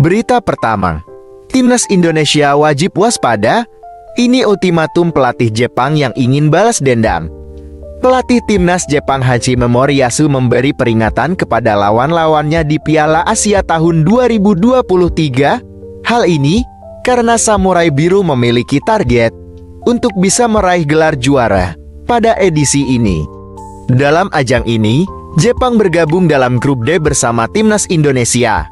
Berita pertama, Timnas Indonesia wajib waspada. Ini ultimatum pelatih Jepang yang ingin balas dendam. Pelatih Timnas Jepang Hachime Moriyasu memberi peringatan kepada lawan-lawannya di Piala Asia tahun 2023. Hal ini karena Samurai Biru memiliki target untuk bisa meraih gelar juara pada edisi ini. Dalam ajang ini, Jepang bergabung dalam grup D bersama Timnas Indonesia,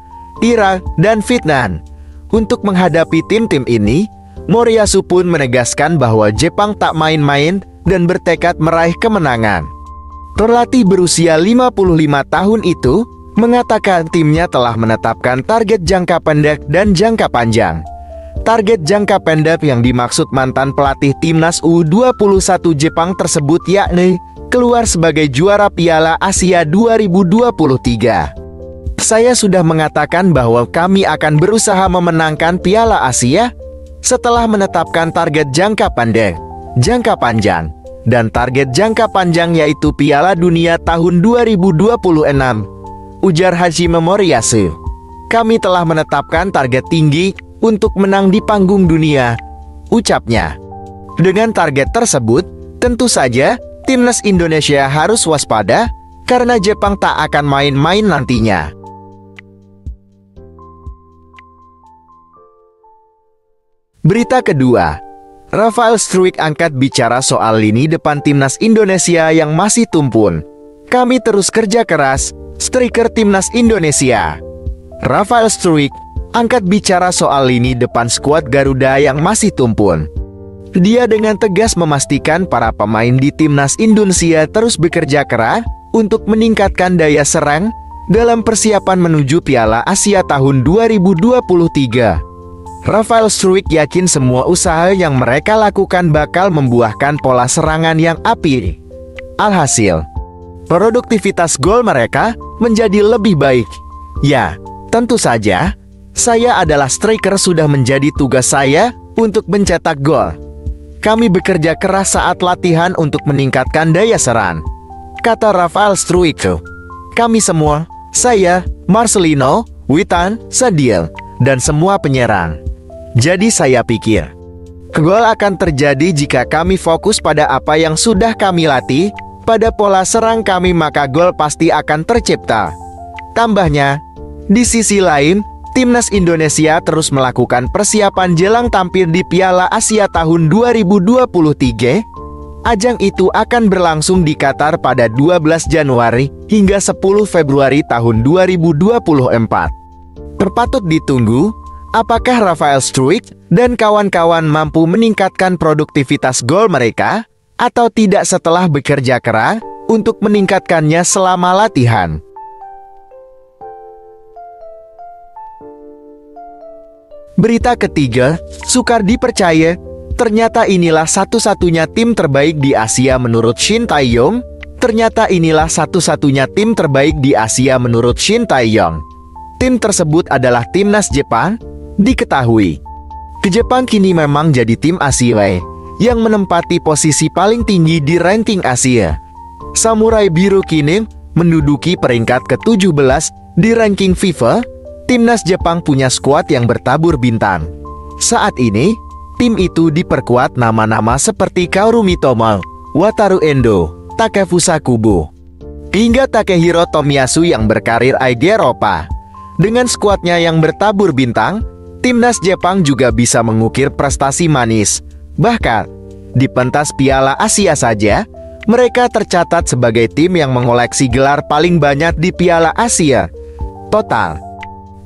Irak, dan Vietnam. Untuk menghadapi tim-tim ini, Moriyasu pun menegaskan bahwa Jepang tak main-main dan bertekad meraih kemenangan. Pelatih berusia 55 tahun itu mengatakan timnya telah menetapkan target jangka pendek dan jangka panjang. Target jangka pendek yang dimaksud mantan pelatih Timnas U21 Jepang tersebut yakni keluar sebagai juara Piala Asia 2023. Saya sudah mengatakan bahwa kami akan berusaha memenangkan Piala Asia setelah menetapkan target jangka pendek, jangka panjang, dan target jangka panjang yaitu Piala Dunia tahun 2026, ujar Hachime Moriyasu. Kami telah menetapkan target tinggi untuk menang di panggung dunia, ucapnya. Dengan target tersebut, tentu saja Timnas Indonesia harus waspada karena Jepang tak akan main-main nantinya. Berita kedua, Rafael Struijk angkat bicara soal lini depan Timnas Indonesia yang masih tumpul. Kami terus kerja keras, striker Timnas Indonesia. Rafael Struijk angkat bicara soal lini depan skuad Garuda yang masih tumpul. Dia dengan tegas memastikan para pemain di Timnas Indonesia terus bekerja keras untuk meningkatkan daya serang dalam persiapan menuju Piala Asia tahun 2023. Rafael Struijk yakin semua usaha yang mereka lakukan bakal membuahkan pola serangan yang apik. Alhasil, produktivitas gol mereka menjadi lebih baik. Ya, tentu saja, saya adalah striker, sudah menjadi tugas saya untuk mencetak gol. Kami bekerja keras saat latihan untuk meningkatkan daya serang, kata Rafael Struijk. Kami semua, saya, Marcelino, Witan, Sadil, dan semua penyerang. Jadi saya pikir, gol akan terjadi jika kami fokus pada apa yang sudah kami latih, pada pola serang kami, maka gol pasti akan tercipta. Tambahnya, di sisi lain, Timnas Indonesia terus melakukan persiapan jelang tampil di Piala Asia tahun 2023. Ajang itu akan berlangsung di Qatar pada 12 Januari hingga 10 Februari tahun 2024. Terpatut ditunggu, apakah Rafael Struijk dan kawan-kawan mampu meningkatkan produktivitas gol mereka atau tidak setelah bekerja keras untuk meningkatkannya selama latihan. Berita ketiga, Sukardi percaya ternyata inilah satu-satunya tim terbaik di Asia menurut Shin Tae-yong. Ternyata inilah satu-satunya tim terbaik di Asia menurut Shin Tae-yong. Tim tersebut adalah Timnas Jepang. Diketahui, Jepang kini memang jadi tim Asia yang menempati posisi paling tinggi di ranking Asia. Samurai Biru kini menduduki peringkat ke-17 di ranking FIFA. Timnas Jepang punya skuad yang bertabur bintang. Saat ini, tim itu diperkuat nama-nama seperti Kaoru Mitomo, Wataru Endo, Takefusa Kubo, hingga Takehiro Tomiyasu yang berkarir di Eropa. Dengan skuadnya yang bertabur bintang, Timnas Jepang juga bisa mengukir prestasi manis. Bahkan, di pentas Piala Asia saja, mereka tercatat sebagai tim yang mengoleksi gelar paling banyak di Piala Asia. Total,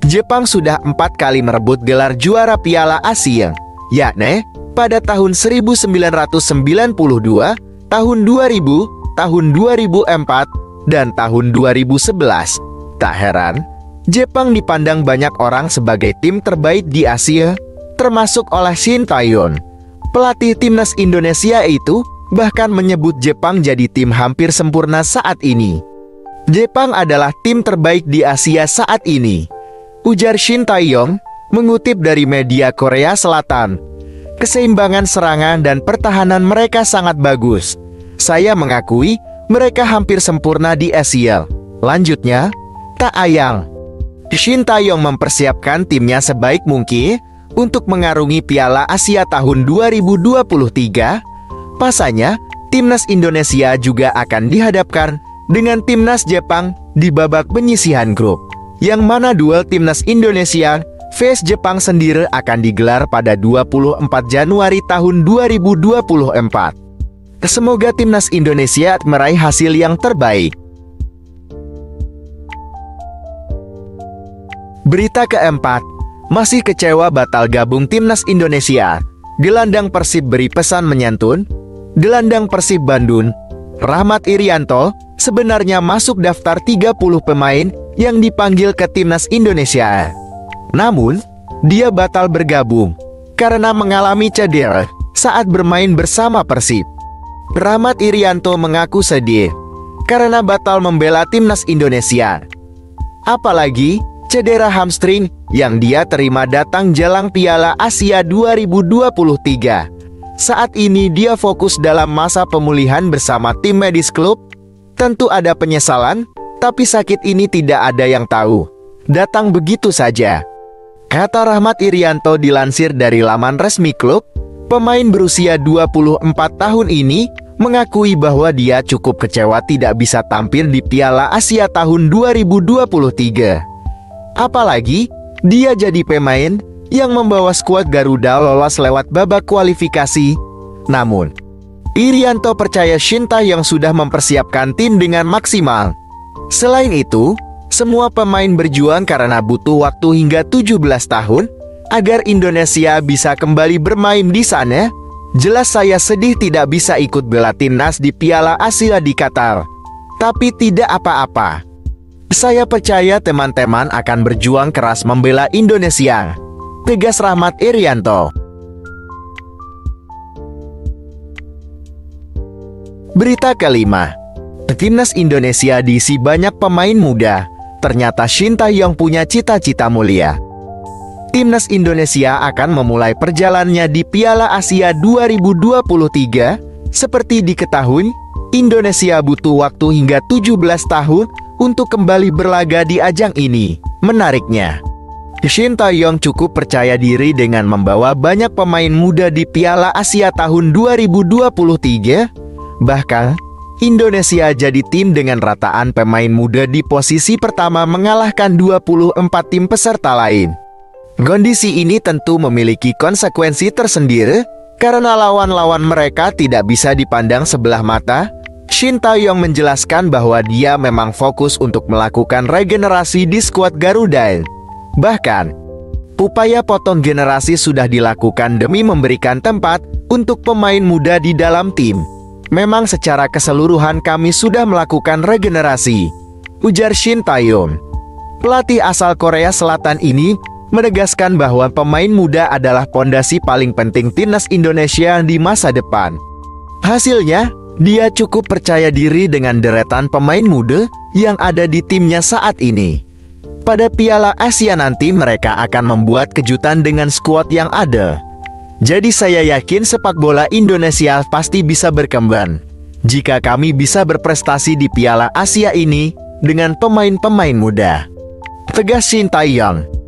Jepang sudah 4 kali merebut gelar juara Piala Asia, yakni pada tahun 1992, tahun 2000, tahun 2004, dan tahun 2011. Tak heran, Jepang dipandang banyak orang sebagai tim terbaik di Asia, termasuk oleh Shin Tae-yong. Pelatih Timnas Indonesia itu bahkan menyebut Jepang jadi tim hampir sempurna saat ini. Jepang adalah tim terbaik di Asia saat ini, ujar Shin Tae-yong, mengutip dari media Korea Selatan. Keseimbangan serangan dan pertahanan mereka sangat bagus. Saya mengakui mereka hampir sempurna di Asia. Lanjutnya, tak ayang. Shin Tae-yong mempersiapkan timnya sebaik mungkin untuk mengarungi Piala Asia tahun 2023. Pasalnya, timnas Indonesia juga akan dihadapkan dengan timnas Jepang di babak penyisihan grup, yang mana duel timnas Indonesia vs Jepang sendiri akan digelar pada 24 Januari tahun 2024. Semoga timnas Indonesia meraih hasil yang terbaik. Berita keempat, masih kecewa batal gabung timnas Indonesia. Gelandang Persib beri pesan menyantun. Gelandang Persib Bandung, Rahmat Irianto, sebenarnya masuk daftar 30 pemain yang dipanggil ke timnas Indonesia. Namun, dia batal bergabung karena mengalami cedera saat bermain bersama Persib. Rahmat Irianto mengaku sedih karena batal membela timnas Indonesia. Apalagi cedera hamstring yang dia terima datang jelang Piala Asia 2023. Saat ini dia fokus dalam masa pemulihan bersama tim medis klub. Tentu ada penyesalan, tapi sakit ini tidak ada yang tahu. Datang begitu saja, kata Rahmat Irianto dilansir dari laman resmi klub. Pemain berusia 24 tahun ini mengakui bahwa dia cukup kecewa tidak bisa tampil di Piala Asia tahun 2023. Apalagi, dia jadi pemain yang membawa skuad Garuda lolos lewat babak kualifikasi. Namun, Irianto percaya Shin Tae-yong sudah mempersiapkan tim dengan maksimal. Selain itu, semua pemain berjuang karena butuh waktu hingga 17 tahun agar Indonesia bisa kembali bermain di sana. Jelas saya sedih tidak bisa ikut bela timnas di Piala Asia di Qatar. Tapi tidak apa-apa. Saya percaya teman-teman akan berjuang keras membela Indonesia, tegas Rahmat Irianto. Berita kelima, timnas Indonesia diisi banyak pemain muda. Ternyata Shin Tae-yong punya cita-cita mulia. Timnas Indonesia akan memulai perjalanannya di Piala Asia 2023. Seperti diketahui, Indonesia butuh waktu hingga 17 tahun untuk kembali berlaga di ajang ini. Menariknya, Shin Tae-yong cukup percaya diri dengan membawa banyak pemain muda di Piala Asia tahun 2023. Bahkan, Indonesia jadi tim dengan rataan pemain muda di posisi pertama mengalahkan 24 tim peserta lain. Kondisi ini tentu memiliki konsekuensi tersendiri karena lawan-lawan mereka tidak bisa dipandang sebelah mata. Shin Tae-yong menjelaskan bahwa dia memang fokus untuk melakukan regenerasi di skuad Garuda. Bahkan, upaya potong generasi sudah dilakukan demi memberikan tempat untuk pemain muda di dalam tim. Memang secara keseluruhan kami sudah melakukan regenerasi, ujar Shin Tae-yong. Pelatih asal Korea Selatan ini menegaskan bahwa pemain muda adalah pondasi paling penting timnas Indonesia di masa depan. Hasilnya, dia cukup percaya diri dengan deretan pemain muda yang ada di timnya saat ini. Pada Piala Asia nanti mereka akan membuat kejutan dengan skuad yang ada. Jadi saya yakin sepak bola Indonesia pasti bisa berkembang jika kami bisa berprestasi di Piala Asia ini dengan pemain-pemain muda, tegas Shin Tae-yong.